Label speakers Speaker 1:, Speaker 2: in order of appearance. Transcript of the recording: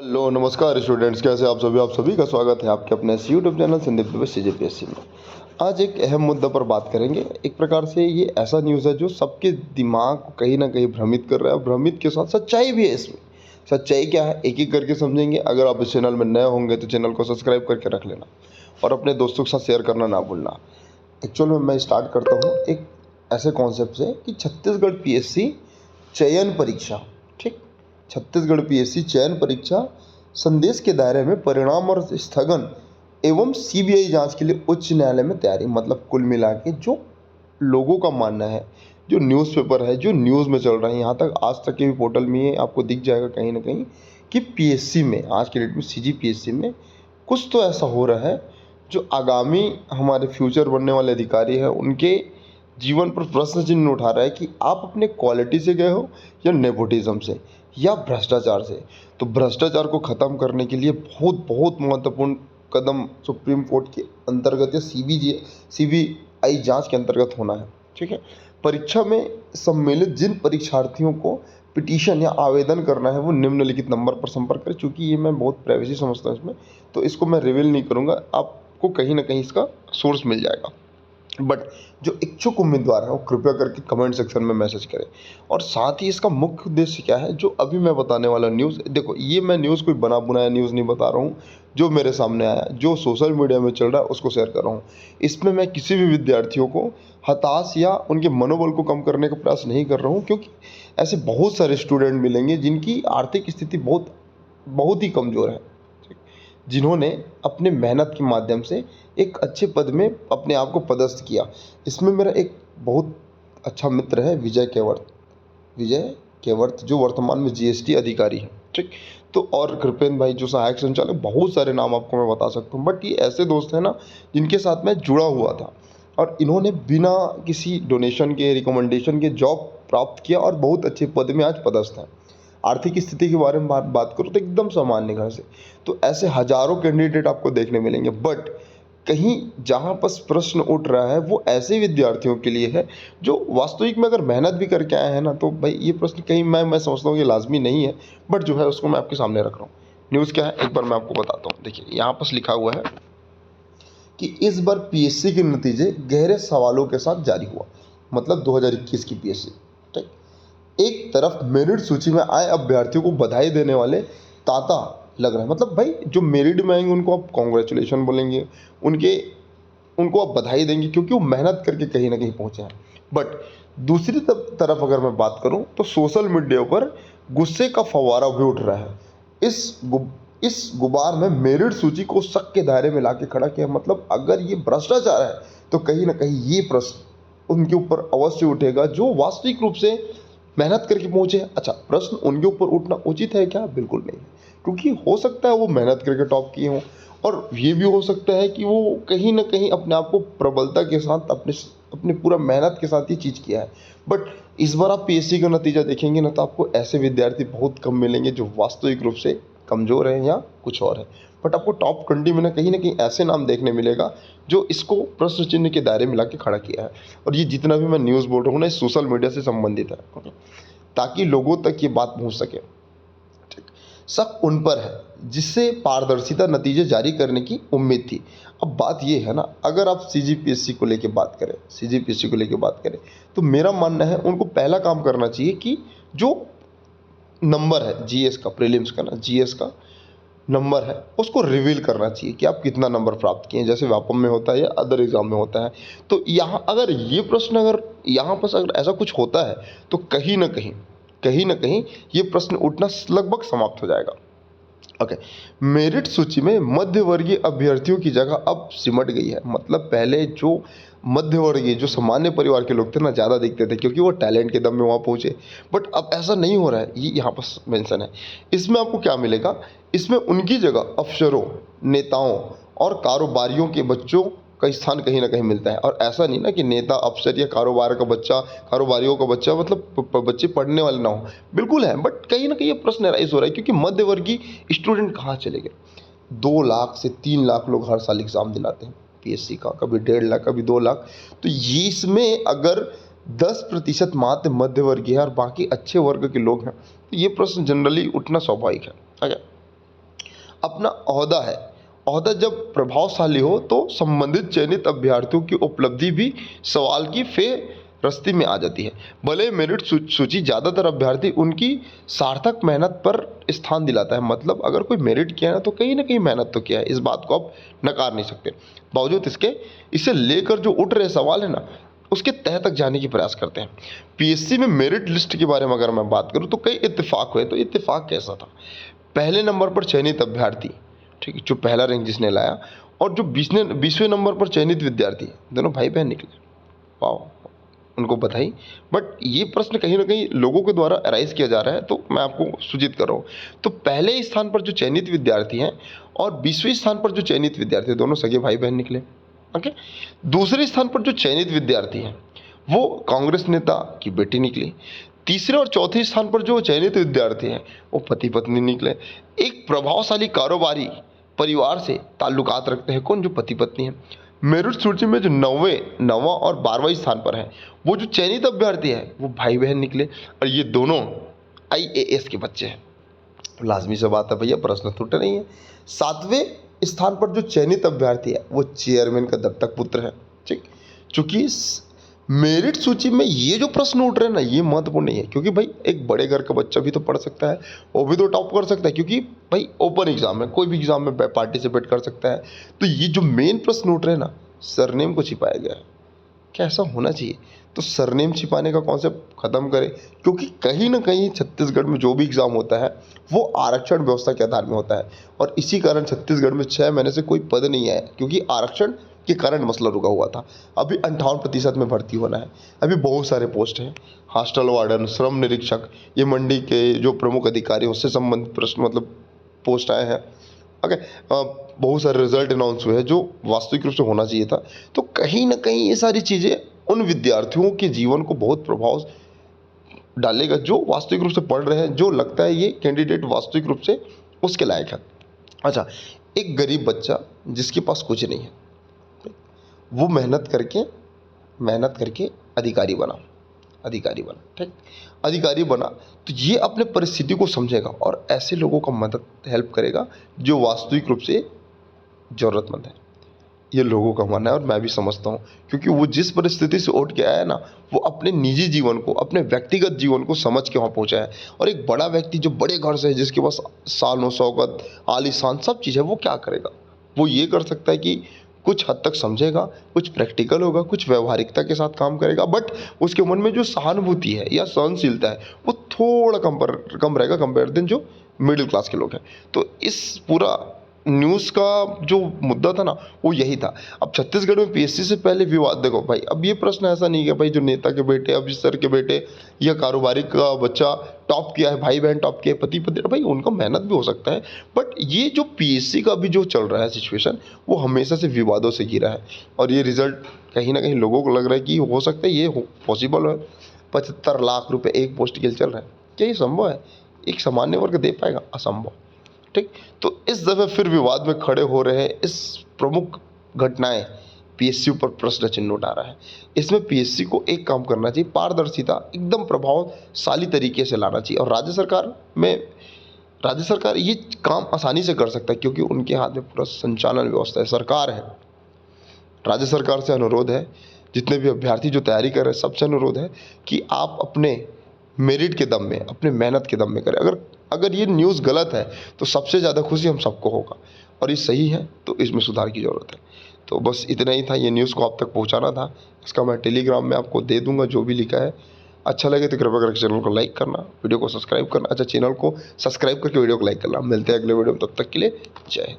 Speaker 1: Hello नमस्कार students, कैसे आप सभी का स्वागत है आपके अपने YouTube channel Sandeep Dubey CGPSC में। आज एक अहम मुद्दा पर बात करेंगे। एक प्रकार से ये ऐसा न्यूज़ है जो सबके दिमाग को कहीं ना कहीं भ्रमित कर रहा है और भ्रमित के साथ सच्चाई भी है इसमें। सच्चाई क्या है एक एक करके समझेंगे। अगर आप इस चैनल में नए होंगे तो चैनल को सब्सक्राइब करके रख लेना और अपने दोस्तों के साथ शेयर करना ना भूलना। एक्चुअल में मैं स्टार्ट करता हूँ एक ऐसे कॉन्सेप्ट से कि छत्तीसगढ़ PSC चयन परीक्षा, ठीक, छत्तीसगढ़ PSC चयन परीक्षा संदेश के दायरे में परिणाम और स्थगन एवं CBI जांच के लिए उच्च न्यायालय में तैयारी। मतलब कुल मिला के जो लोगों का मानना है, जो न्यूज़पेपर है, जो न्यूज़ में चल रहा है, यहाँ तक आज तक के भी पोर्टल में ये आपको दिख जाएगा कहीं ना कहीं कि PSC में आज के डेट में CGPSC में कुछ तो ऐसा हो रहा है जो आगामी हमारे फ्यूचर बनने वाले अधिकारी हैं उनके जीवन पर प्रश्न चिन्ह उठा रहा है कि आप अपने क्वालिटी से गए हो या नेपोटिज्म से या भ्रष्टाचार से। तो भ्रष्टाचार को ख़त्म करने के लिए बहुत बहुत महत्वपूर्ण कदम सुप्रीम कोर्ट के अंतर्गत या CBI जांच के अंतर्गत होना है, ठीक है। परीक्षा में सम्मिलित जिन परीक्षार्थियों को पिटीशन या आवेदन करना है वो निम्नलिखित नंबर पर संपर्क करें। चूँकि ये मैं बहुत प्राइवेसी समझता हूँ इसमें, तो इसको मैं रिवील नहीं करूँगा, आपको कहीं ना कहीं इसका सोर्स मिल जाएगा। बट जो इच्छुक उम्मीदवार है वो कृपया करके कमेंट सेक्शन में मैसेज करें। और साथ ही इसका मुख्य उद्देश्य क्या है जो अभी मैं बताने वाला न्यूज़, देखो ये मैं न्यूज़ कोई बना बुनाया न्यूज़ नहीं बता रहा हूँ, जो मेरे सामने आया, जो सोशल मीडिया में चल रहा है उसको शेयर कर रहा हूँ। इसमें मैं किसी भी विद्यार्थियों को हताश या उनके मनोबल को कम करने का प्रयास नहीं कर रहा हूँ, क्योंकि ऐसे बहुत सारे स्टूडेंट मिलेंगे जिनकी आर्थिक स्थिति बहुत बहुत ही कमज़ोर है, जिन्होंने अपने मेहनत के माध्यम से एक अच्छे पद में अपने आप को पदस्थ किया। इसमें मेरा एक बहुत अच्छा मित्र है विजय केवर्थ, जो वर्तमान में GST अधिकारी हैं, ठीक। तो और कृपेन भाई जो सहायक संचालक, बहुत सारे नाम आपको मैं बता सकता हूँ। बट ये ऐसे दोस्त हैं ना जिनके साथ मैं जुड़ा हुआ था और इन्होंने बिना किसी डोनेशन के, रिकमेंडेशन के जॉब प्राप्त किया और बहुत अच्छे पद में आज पदस्थ हैं। आर्थिक स्थिति के बारे में बात करूँ तो एकदम सामान्य घर से। तो ऐसे हजारों कैंडिडेट आपको देखने मिलेंगे। बट कहीं जहाँ पर प्रश्न उठ रहा है वो ऐसे विद्यार्थियों के लिए है जो वास्तविक में अगर मेहनत भी करके आए हैं ना, तो भाई ये प्रश्न कहीं मैं समझता हूँ ये लाजमी नहीं है, बट जो है उसको मैं आपके सामने रख रहा हूँ। न्यूज़ क्या है एक बार मैं आपको बताता हूँ। देखिए यहाँ पर लिखा हुआ है कि इस बार PSC के नतीजे गहरे सवालों के साथ जारी हुआ। मतलब 2021 की PSC, ठीक। एक तरफ मेरिट सूची में आए अभ्यर्थियों को बधाई देने वाले तांता लग रहा है। मतलब भाई जो मेरिट में आएंगे उनको आप कॉन्ग्रेचुलेशन बोलेंगे, उनको आप बधाई देंगे क्योंकि वो मेहनत करके कहीं ना कहीं पहुंचे हैं। बट दूसरी तरफ अगर मैं बात करूं तो सोशल मीडिया पर गुस्से का फव्वारा भी उठ रहा है। इस गुबार में मेरिट सूची को शक के दायरे में लाके खड़ा किया। मतलब अगर ये भ्रष्टाचार है तो कहीं ना कहीं ये प्रश्न उनके ऊपर अवश्य उठेगा जो वास्तविक रूप से मेहनत करके पहुंचे हैं। अच्छा, प्रश्न उनके ऊपर उठना उचित है क्या? बिल्कुल नहीं, क्योंकि हो सकता है वो मेहनत करके टॉप किए हों और ये भी हो सकता है कि वो कहीं ना कहीं अपने आप को प्रबलता के साथ अपने पूरा मेहनत के साथ ये चीज़ किया है। बट इस बार आप PSC का नतीजा देखेंगे ना तो आपको ऐसे विद्यार्थी बहुत कम मिलेंगे जो वास्तविक रूप से कमज़ोर हैं या कुछ और है। बट आपको टॉप 20 में ना कहीं ऐसे नाम देखने मिलेगा जो इसको प्रश्न चिन्ह के दायरे में ला के खड़ा किया है। और ये जितना भी मैं न्यूज़ बोल रहा हूँ ना इस सोशल मीडिया से संबंधित है, ओके, ताकि लोगों तक ये बात पहुँच सके। ठीक, शक उन पर है जिससे पारदर्शिता नतीजे जारी करने की उम्मीद थी। अब बात ये है ना, अगर आप CGPSC को लेके बात करें तो मेरा मानना है उनको पहला काम करना चाहिए कि जो नंबर है GS का, प्रीलिम्स का ना, GS का नंबर है उसको रिवील करना चाहिए कि आप कितना नंबर प्राप्त किए हैं, जैसे व्यापम में होता है या अदर एग्जाम में होता है। तो यहाँ अगर ये प्रश्न अगर यहाँ पर अगर ऐसा कुछ होता है तो कहीं ना कहीं ये प्रश्न उठना लगभग समाप्त हो जाएगा। ओके, मेरिट सूची में मध्यवर्गीय अभ्यर्थियों की जगह अब सिमट गई है। मतलब पहले जो मध्यवर्गीय, जो सामान्य परिवार के लोग थे ना, ज़्यादा दिखते थे क्योंकि वो टैलेंट के दम में वहाँ पहुँचे। बट अब ऐसा नहीं हो रहा है, ये यहाँ पर मेंशन है। इसमें आपको क्या मिलेगा? इसमें उनकी जगह अफसरों, नेताओं और कारोबारियों के बच्चों का स्थान कहीं ना कहीं मिलता है। और ऐसा नहीं ना कि नेता, अफसर या कारोबारियों का बच्चा मतलब बच्चे पढ़ने वाले ना हो, बिल्कुल है। बट कहीं ना कहीं ये प्रश्न राइज हो रहा है क्योंकि मध्यवर्गीय स्टूडेंट कहाँ चले गए? 2 लाख से 3 लाख लोग हर साल एग्ज़ाम दिलाते हैं PSC का, कभी 1.5 लाख, कभी 2 लाख। तो ये इसमें अगर 10% मात्र मध्यवर्गीय है और बाकी अच्छे वर्ग के लोग हैं तो ये प्रश्न जनरली उठना स्वाभाविक है। अपना ओहदा है। ओहदा जब प्रभावशाली हो तो संबंधित चयनित अभ्यर्थियों की उपलब्धि भी सवाल की फेहरिस्त में आ जाती है। भले मेरिट सूची ज़्यादातर अभ्यर्थी उनकी सार्थक मेहनत पर स्थान दिलाता है। मतलब अगर कोई मेरिट किया है तो कहीं ना कहीं मेहनत तो किया है, इस बात को आप नकार नहीं सकते। बावजूद इसके इसे लेकर जो उठ रहे सवाल है ना, उसके तह तक जाने की प्रयास करते हैं। पीएससी में मेरिट लिस्ट के बारे में अगर मैं बात करूं तो कई इत्तेफाक हुए। तो इत्तेफाक कैसा था? पहले नंबर पर चयनित अभ्यर्थी, ठीक है, जो पहला रैंक जिसने लाया, और जो 20वें नंबर पर चयनित विद्यार्थी, दोनों भाई बहन निकले। वाह, उनको बधाई। बट ये प्रश्न कहीं ना कहीं लोगों के द्वारा अराइज किया जा रहा है, तो मैं आपको सूचित कर रहा हूँ। तो पहले स्थान पर जो चयनित विद्यार्थी हैं और 20वें स्थान पर जो चयनित विद्यार्थी, दोनों सगे भाई बहन निकले। ओके। दूसरे स्थान पर जो चयनित विद्यार्थी हैं वो कांग्रेस नेता की बेटी निकली। तीसरे और चौथे स्थान पर जो चयनित विद्यार्थी हैं वो पति पत्नी निकले। एक प्रभावशाली कारोबारी परिवार से ताल्लुकात रखते हैं, कौन? जो पति पत्नी हैं। मेरिट सूची में जो नवा और 12वां स्थान पर है वो जो चयनित अभ्यर्थी है वो भाई बहन निकले, और ये दोनों IAS के बच्चे हैं। लाजमी सी बात है भैया, प्रश्न टूटे नहीं है। 7वें स्थान पर जो चयनित अभ्यर्थी है वो चेयरमैन का दत्तक पुत्र है। ठीक, चूंकि मेरिट सूची में ये जो प्रश्न उठ रहे हैं ना, ये महत्वपूर्ण नहीं है, क्योंकि भाई एक बड़े घर का बच्चा भी तो पढ़ सकता है, वो भी तो टॉप कर सकता है, क्योंकि भाई ओपन एग्जाम है, कोई भी एग्जाम में पार्टिसिपेट कर सकता है। तो ये जो मेन प्रश्न उठ रहे हैं ना, सरनेम को छिपाया गया है। क्या ऐसा होना चाहिए? तो सरनेम छिपाने का कॉन्सेप्ट खत्म करें, क्योंकि कहीं ना कहीं छत्तीसगढ़ में जो भी एग्ज़ाम होता है वो आरक्षण व्यवस्था के आधार में होता है, और इसी कारण छत्तीसगढ़ में 6 महीने से कोई पद नहीं आया, क्योंकि आरक्षण के कारण मसला रुका हुआ था। अभी 58% में भर्ती होना है। अभी बहुत सारे पोस्ट हैं, हॉस्टल वार्डन, श्रम निरीक्षक, ये मंडी के जो प्रमुख अधिकारी उससे संबंधित प्रश्न मतलब पोस्ट आए हैं। ओके, बहुत सारे रिजल्ट अनाउंस हुए हैं जो वास्तविक रूप से होना चाहिए था। तो कहीं ना कहीं ये सारी चीज़ें उन विद्यार्थियों के जीवन को बहुत प्रभाव डालेगा जो वास्तविक रूप से पढ़ रहे हैं, जो लगता है ये कैंडिडेट वास्तविक रूप से उसके लायक है। अच्छा, एक गरीब बच्चा जिसके पास कुछ नहीं है, वो मेहनत करके अधिकारी बना, ठीक, अधिकारी बना, तो ये अपने परिस्थिति को समझेगा और ऐसे लोगों का मदद हेल्प करेगा जो वास्तविक रूप से ज़रूरतमंद है। ये लोगों का मानना है और मैं भी समझता हूँ, क्योंकि वो जिस परिस्थिति से उठ के आया है ना, वो अपने निजी जीवन को, अपने व्यक्तिगत जीवन को समझ के वहाँ पहुँचा है। और एक बड़ा व्यक्ति जो बड़े घर से है, जिसके पास शान व शौकत, आलीशान सब चीज़ है, वो क्या करेगा? वो ये कर सकता है कि कुछ हद तक समझेगा, कुछ प्रैक्टिकल होगा, कुछ व्यवहारिकता के साथ काम करेगा, बट उसके मन में जो सहानुभूति है या सहनशीलता है वो थोड़ा कम रहेगा कंपेयर देन जो मिडिल क्लास के लोग हैं। तो इस पूरा न्यूज़ का जो मुद्दा था ना, वो यही था। अब छत्तीसगढ़ में पीएससी से पहले विवाद देखो भाई, अब ये प्रश्न ऐसा नहीं है भाई जो नेता के बेटे, ऑफिसर के बेटे या कारोबारी का बच्चा टॉप किया है, भाई बहन टॉप किया है, पति पत्नी, भाई उनका मेहनत भी हो सकता है, बट ये जो पीएससी का अभी जो चल रहा है सिचुएशन, वो हमेशा से विवादों से घिरा है। और ये रिजल्ट कहीं ना कहीं लोगों को लग रहा है कि हो सकता है ये पॉसिबल है। 75 लाख रुपये एक पोस्ट के लिए चल रहा है, क्या ये संभव है? एक सामान्य वर्ग दे पाएगा? असंभव। ठीक, तो इस दफे फिर विवाद में खड़े हो रहे हैं। इस प्रमुख घटनाएं पीएससी पर प्रश्न चिन्ह उठा रहा है। इसमें पीएससी को एक काम करना चाहिए, पारदर्शिता एकदम प्रभावशाली तरीके से लाना चाहिए। और राज्य सरकार ये काम आसानी से कर सकता है, क्योंकि उनके हाथ में पूरा संचालन व्यवस्था है, सरकार है। राज्य सरकार से अनुरोध है, जितने भी अभ्यर्थी जो तैयारी कर रहे हैं सबसे अनुरोध है कि आप अपने मेरिट के दम में, अपने मेहनत के दम में करें। अगर ये न्यूज़ गलत है तो सबसे ज़्यादा खुशी हम सबको होगा, और ये सही है तो इसमें सुधार की ज़रूरत है। तो बस इतना ही था, ये न्यूज़ को आप तक पहुंचाना था। इसका मैं टेलीग्राम में आपको दे दूंगा जो भी लिखा है। अच्छा लगे तो कृपया करके चैनल को लाइक करना, वीडियो को सब्सक्राइब करना। अच्छा, चैनल को सब्सक्राइब करके वीडियो को लाइक करना। मिलते हैं अगले वीडियो में, तब तक के लिए जय हिंद।